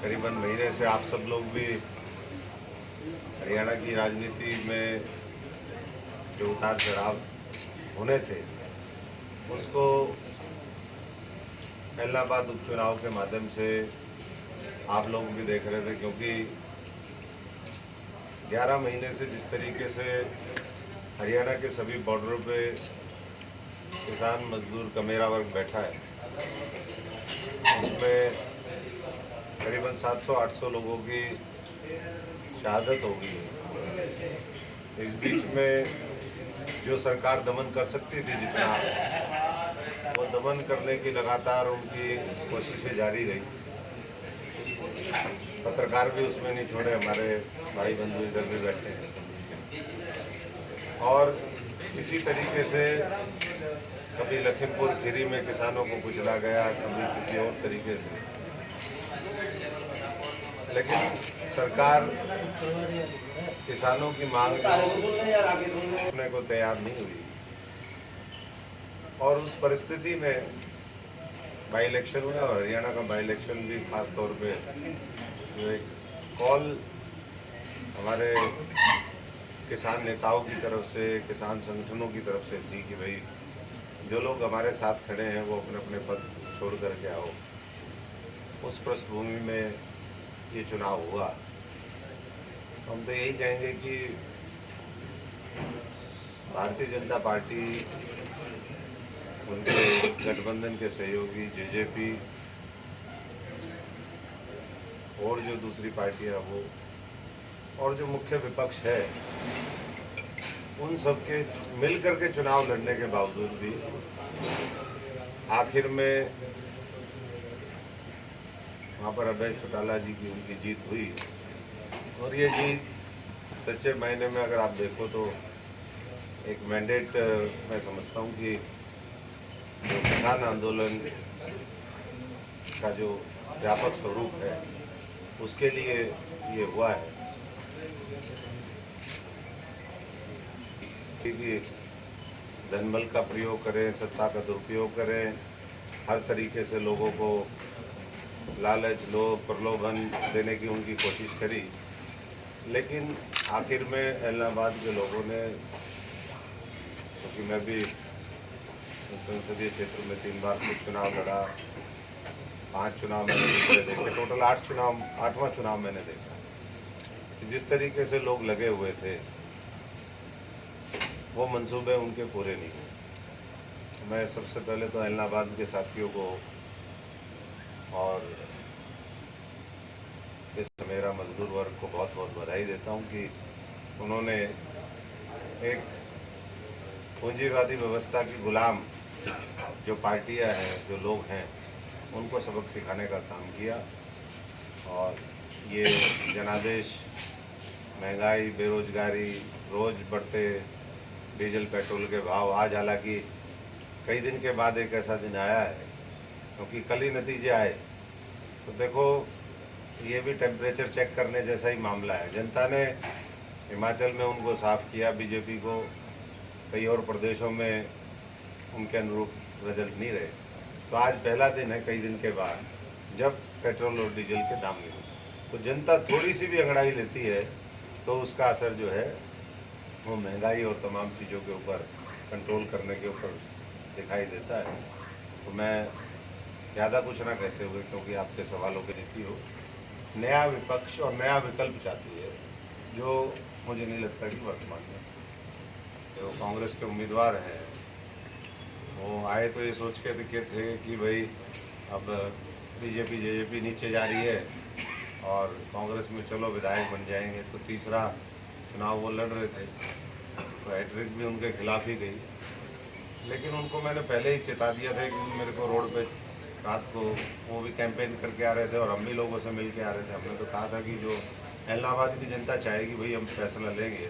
करीबन महीने से आप सब लोग भी हरियाणा की राजनीति में जो उतार चढ़ाव होने थे उसको इलाहाबाद उपचुनाव के माध्यम से आप लोग भी देख रहे थे, क्योंकि 11 महीने से जिस तरीके से हरियाणा के सभी बॉर्डरों पे किसान मजदूर कमेरा वर्ग बैठा है, उसमें करीबन 700-800 लोगों की शहादत हो गई है। इस बीच में जो सरकार दमन कर सकती थी जितना, वो दमन करने की लगातार उनकी कोशिशें जारी रही। पत्रकार भी उसमें नहीं छोड़े, हमारे भाई बंधु इधर भी बैठे हैं। और इसी तरीके से कभी लखीमपुर खीरी में किसानों को कुचला गया, कभी किसी और तरीके से, लेकिन सरकार किसानों की मांग रखने को तैयार नहीं हुई। और उस परिस्थिति में बाई इलेक्शन हुआ, और हरियाणा का बाई इलेक्शन भी खास तौर पे जो एक कॉल हमारे किसान नेताओं की तरफ से, किसान संगठनों की तरफ से थी कि भाई जो लोग हमारे साथ खड़े हैं वो अपने अपने पद छोड़ करके आओ। उस पृष्ठभूमि में ये चुनाव हुआ। हम तो यही कहेंगे कि भारतीय जनता पार्टी, उनके गठबंधन के सहयोगी जेजेपी और जो दूसरी पार्टियां वो, और जो मुख्य विपक्ष है, उन सबके मिलकर के चुनाव लड़ने के बावजूद भी आखिर में वहाँ पर अभय चौटाला जी की उनकी जीत हुई। और ये जीत सच्चे मायने में अगर आप देखो तो एक मैंडेट मैं समझता हूँ कि जो किसान आंदोलन का जो व्यापक स्वरूप है उसके लिए ये हुआ है कि धनबल का प्रयोग करें, सत्ता का दुरुपयोग करें, हर तरीके से लोगों को लालच, लोभ, प्रलोभन देने की उनकी कोशिश करी। लेकिन आखिर में इलाहाबाद के लोगों ने, क्योंकि मैं भी संसदीय क्षेत्र में 3 बार चुनाव लड़ा, 5 चुनाव मैंने देखे, टोटल 8वां चुनाव मैंने देखा। जिस तरीके से लोग लगे हुए थे वो मंसूबे उनके पूरे नहीं हुए। मैं सबसे पहले तो इलाहाबाद के साथियों को और इस मेरा मजदूर वर्ग को बहुत बहुत बधाई देता हूं कि उन्होंने एक पूंजीवादी व्यवस्था की गुलाम जो पार्टियां हैं, जो लोग हैं, उनको सबक सिखाने का काम किया। और ये जनादेश, महंगाई, बेरोजगारी, रोज बढ़ते डीजल पेट्रोल के भाव, आज हालांकि कई दिन के बाद एक ऐसा दिन आया है, क्योंकि कल ही नतीजे आए तो देखो ये भी टेम्परेचर चेक करने जैसा ही मामला है। जनता ने हिमाचल में उनको साफ किया, बीजेपी को, कई और प्रदेशों में उनके अनुरूप रिजल्ट नहीं रहे। तो आज पहला दिन है कई दिन के बाद जब पेट्रोल और डीजल के दाम गिरे, तो जनता थोड़ी सी भी अंगड़ाई लेती है तो उसका असर जो है वो महंगाई और तमाम चीज़ों के ऊपर कंट्रोल करने के ऊपर दिखाई देता है। तो मैं ज़्यादा कुछ ना कहते हुए, क्योंकि आपके सवालों की नीति हो, नया विपक्ष और नया विकल्प चाहती है, जो मुझे नहीं लगता कि वर्तमान में जो कांग्रेस के उम्मीदवार हैं वो आए तो ये सोच के दिखे थे कि भाई अब बीजेपी जेजेपी नीचे जा रही है और कांग्रेस में चलो विधायक बन जाएंगे। तो तीसरा चुनाव वो लड़ रहे थे तो हैट्रिक भी उनके खिलाफ ही गई। लेकिन उनको मैंने पहले ही चेता दिया था कि मेरे को रोड पे रात को, वो भी कैंपेन करके आ रहे थे और हम भी लोगों से मिल के आ रहे थे, हमने तो कहा था कि जो इलाहाबाद की जनता चाहेगी भाई हम फैसला लेंगे।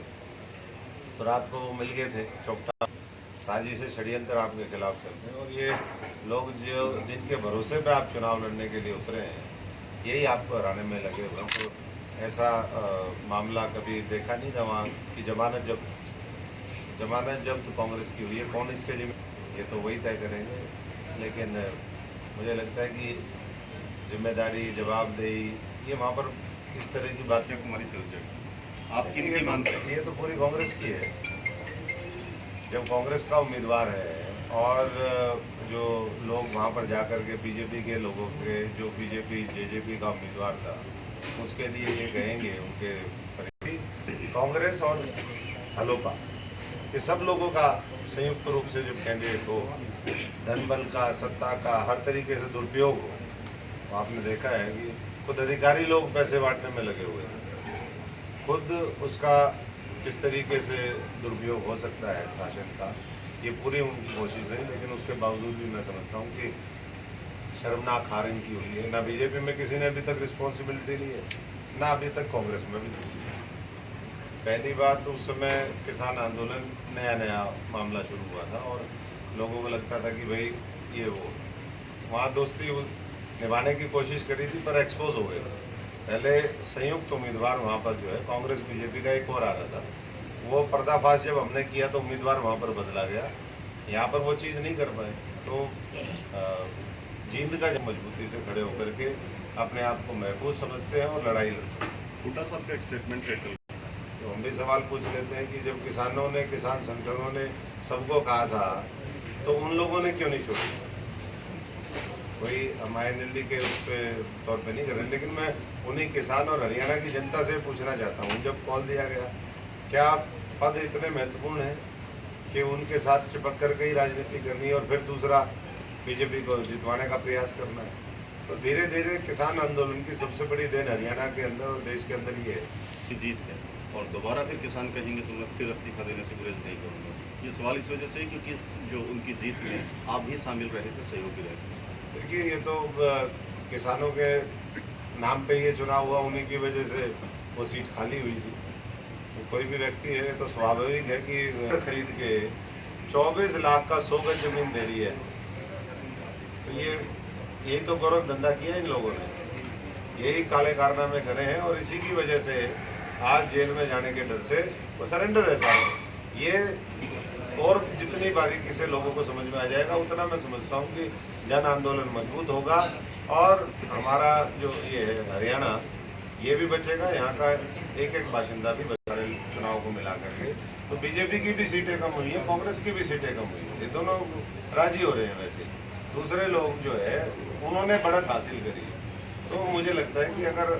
तो रात को वो मिल गए थे, चौकटा साजिश से षड्यंत्र आपके खिलाफ चलते हैं। और ये लोग जो जिनके भरोसे पे आप चुनाव लड़ने के लिए उतरे हैं, यही आपको हराने में लगे हुए हैं। तो ऐसा मामला कभी देखा नहीं था वहाँ की। जमानत जब्त कांग्रेस की हुई है, कौन इसके ये तो वही तय करेंगे। लेकिन मुझे लगता है कि जिम्मेदारी, जवाबदेही, ये वहाँ पर इस तरह की बात कन्याकुमारी से उस जगह आप किनकी मानते हैं? ये तो पूरी कांग्रेस की है। जब कांग्रेस का उम्मीदवार है और जो लोग वहाँ पर जाकर के बीजेपी के लोगों के, जो बीजेपी जेजेपी का उम्मीदवार था, उसके लिए ये कहेंगे उनके कांग्रेस और हलोपा ये सब लोगों का संयुक्त रूप से जब कैंडिडेट हो, धन बल का, सत्ता का हर तरीके से दुरुपयोग हो, तो आपने देखा है कि खुद अधिकारी लोग पैसे बांटने में लगे हुए हैं, खुद उसका किस तरीके से दुरुपयोग हो सकता है शासन का, ये पूरी उनकी कोशिश रही। लेकिन उसके बावजूद भी मैं समझता हूँ कि शर्मनाक हार इनकी हुई है। ना बीजेपी में किसी ने अभी तक रिस्पॉन्सिबिलिटी ली है, ना अभी तक कांग्रेस में भी ली है। पहली बात, उस समय किसान आंदोलन नया नया मामला शुरू हुआ था और लोगों को लगता था कि भाई ये वो वहाँ दोस्ती निभाने की कोशिश करी थी, पर एक्सपोज हो गए। पहले संयुक्त उम्मीदवार वहाँ पर जो है कांग्रेस बीजेपी का एक और आ रहा था, वो पर्दाफाश जब हमने किया तो उम्मीदवार वहाँ पर बदला गया। यहाँ पर वो चीज़ नहीं कर पाए, तो जींद का जब मजबूती से खड़े होकर के अपने आप को महफूज समझते हैं और लड़ाई लड़ सकते हैं। हुड्डा साहब का एक स्टेटमेंट है कल, तो हम भी सवाल पूछ लेते हैं कि जब किसानों ने, किसान संगठनों ने सबको कहा था, तो उन लोगों ने क्यों नहीं छोड़ी? कोई हम INLD के उस पर तौर पे नहीं कर रहे, लेकिन मैं उन्हीं किसान और हरियाणा की जनता से पूछना चाहता हूँ, जब कॉल दिया गया, क्या पद इतने महत्वपूर्ण हैं कि उनके साथ चिपक कर के ही राजनीति करनी है और फिर दूसरा बीजेपी को जितवाने का प्रयास करना है? तो धीरे धीरे किसान आंदोलन की सबसे बड़ी देन हरियाणा के अंदर और देश के अंदर ये है। जीत है और दोबारा फिर किसान कहेंगे तो मैं फिर इस्तीफा देने से गुरेज नहीं करूँगा। ये सवाल इस वजह से है क्योंकि जो उनकी जीत में आप भी शामिल रहे थे, सहयोगी रहे थे। देखिए, ये तो किसानों के नाम पे ये चुनाव हुआ, उन्हीं की वजह से वो सीट खाली हुई थी। तो कोई भी व्यक्ति है तो स्वाभाविक है कि खरीद के 24 लाख का 100 गज जमीन दे रही है, तो यही तो गौरव धंधा किया इन लोगों ने, यही काले कारनामे करे हैं और इसी की वजह से आज जेल में जाने के डर से वो सरेंडर है साहब। ये और जितनी बारीकी से लोगों को समझ में आ जाएगा, उतना मैं समझता हूँ कि जन आंदोलन मजबूत होगा और हमारा जो ये है हरियाणा, ये भी बचेगा, यहाँ का एक एक बाशिंदा भी बचा चुनाव को मिला करके। तो बीजेपी की भी सीटें कम हुई हैं, कांग्रेस की भी सीटें कम हुई हैं, ये दोनों राजी हो रहे हैं। वैसे दूसरे लोग जो है उन्होंने बढ़त हासिल करी है। तो मुझे लगता है कि अगर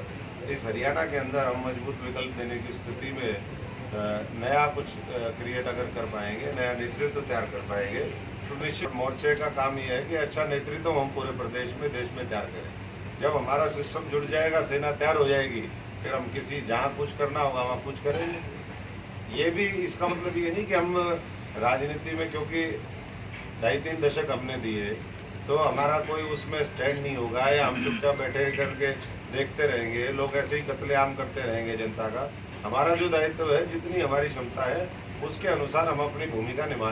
इस हरियाणा के अंदर हम मजबूत विकल्प देने की स्थिति में नया कुछ क्रिएट अगर कर पाएंगे, नया नेतृत्व तैयार कर पाएंगे, तो निश्चित मोर्चे का काम यह है कि अच्छा नेतृत्व हम पूरे प्रदेश में, देश में तैयार करें। जब हमारा सिस्टम जुड़ जाएगा, सेना तैयार हो जाएगी, फिर हम किसी जहाँ कुछ करना होगा वहाँ कुछ करेंगे। ये भी इसका मतलब ये नहीं कि हम राजनीति में क्योंकि 2.5-3 दशक हमने दिए तो हमारा कोई उसमें स्टैंड नहीं होगा या हम चुपचाप बैठे करके देखते रहेंगे, लोग ऐसे ही कत्लेआम करते रहेंगे जनता का। हमारा जो दायित्व है, जितनी हमारी क्षमता है, उसके अनुसार हम अपनी भूमिका निभाने